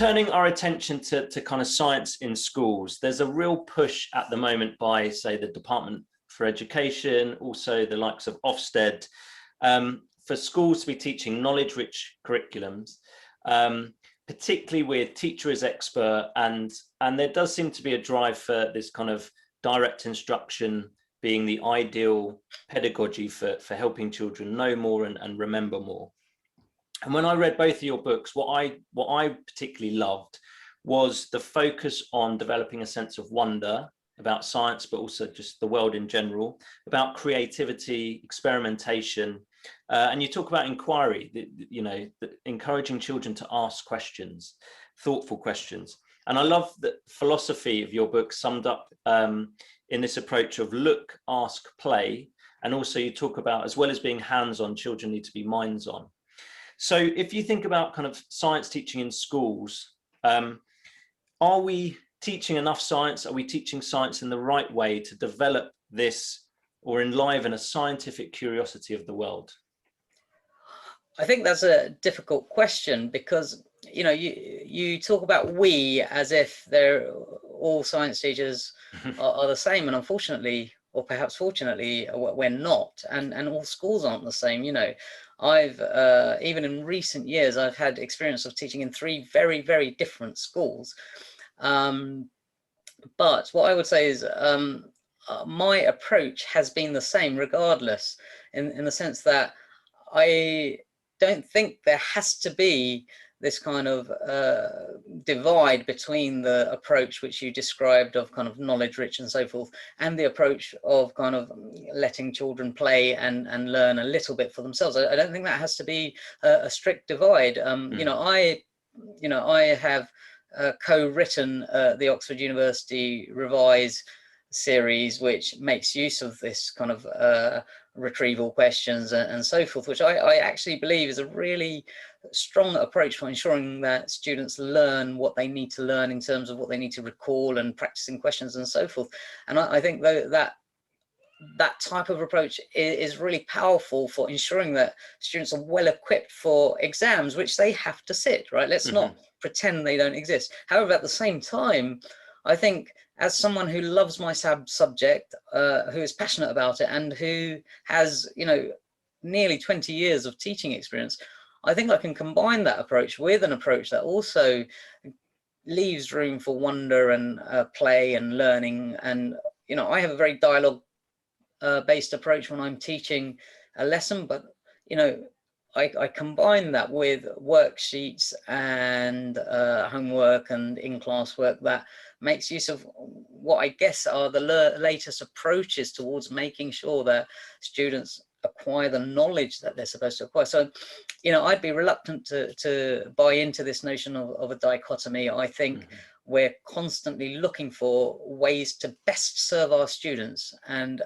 turning our attention to kind of science in schools, there's a real push at the moment by, say, the Department for Education, also the likes of Ofsted, for schools to be teaching knowledge-rich curriculums, particularly with teacher as expert, and there does seem to be a drive for this kind of direct instruction being the ideal pedagogy for helping children know more and remember more. And when I read both of your books, what I particularly loved was the focus on developing a sense of wonder about science, but also just the world in general, about creativity, experimentation, and you talk about inquiry, encouraging children to ask questions, thoughtful questions. And I love the philosophy of your book summed up in this approach of look, ask, play. And also you talk about, as well as being hands-on, children need to be minds-on. So if you think about kind of science teaching in schools, are we teaching enough science? Are we teaching science in the right way to develop this or enliven a scientific curiosity of the world? I think that's a difficult question because, you talk about we as if all science teachers are the same, and unfortunately, or perhaps fortunately, we're not, and all schools aren't the same. I've even in recent years, I've had experience of teaching in 3 very, very different schools. But what I would say is my approach has been the same regardless, in the sense that I don't think there has to be this kind of divide between the approach which you described of kind of knowledge rich and so forth, and the approach of kind of letting children play and learn a little bit for themselves. I don't think that has to be a strict divide. I have co-written the Oxford University Revise series, which makes use of this kind of retrieval questions and so forth, which I actually believe is a really strong approach for ensuring that students learn what they need to learn in terms of what they need to recall and practicing questions and so forth. And I think that type of approach is really powerful for ensuring that students are well equipped for exams, which they have to sit, right? Let's not pretend they don't exist. However, at the same time, I think as someone who loves my subject, who is passionate about it, and who has, nearly 20 years of teaching experience, I think I can combine that approach with an approach that also leaves room for wonder and play and learning. And, I have a very dialogue based approach when I'm teaching a lesson, but, I combine that with worksheets and homework and in-class work that makes use of what I guess are the latest approaches towards making sure that students acquire the knowledge that they're supposed to acquire. So, I'd be reluctant to buy into this notion of a dichotomy. I think we're constantly looking for ways to best serve our students, and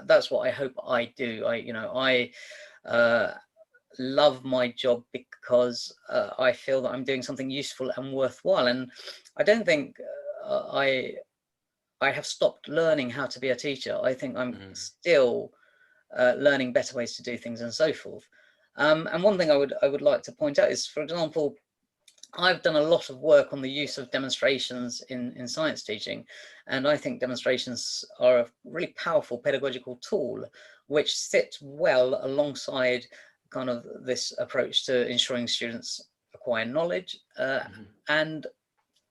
that's what I hope I do. I love my job because I feel that I'm doing something useful and worthwhile, and I don't think I have stopped learning how to be a teacher. I think I'm still learning better ways to do things and so forth. And one thing I would like to point out is, for example, I've done a lot of work on the use of demonstrations in science teaching, and I think demonstrations are a really powerful pedagogical tool which sits well alongside kind of this approach to ensuring students acquire knowledge and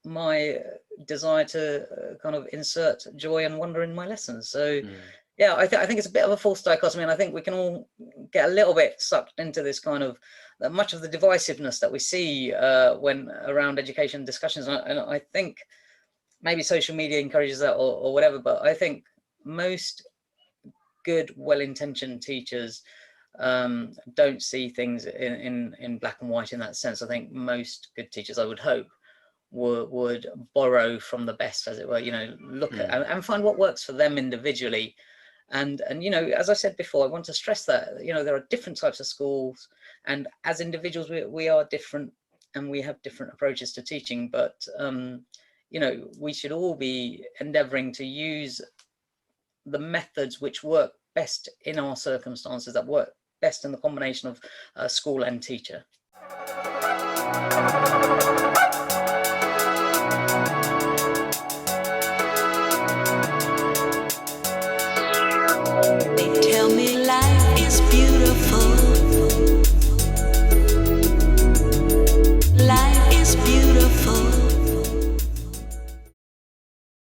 my desire to kind of insert joy and wonder in my lessons. So yeah, I think it's a bit of a false dichotomy, and I think we can all get a little bit sucked into this kind of much of the divisiveness that we see when around education discussions, and I think maybe social media encourages that or whatever, but I think most good, well-intentioned teachers don't see things in black and white in that sense. I think most good teachers, I would hope, would borrow from the best, as it were, look at and find what works for them individually. And as I said before, I want to stress that there are different types of schools, and as individuals we are different, and we have different approaches to teaching, but we should all be endeavoring to use the methods which work best in our circumstances, that work best in the combination of school and teacher.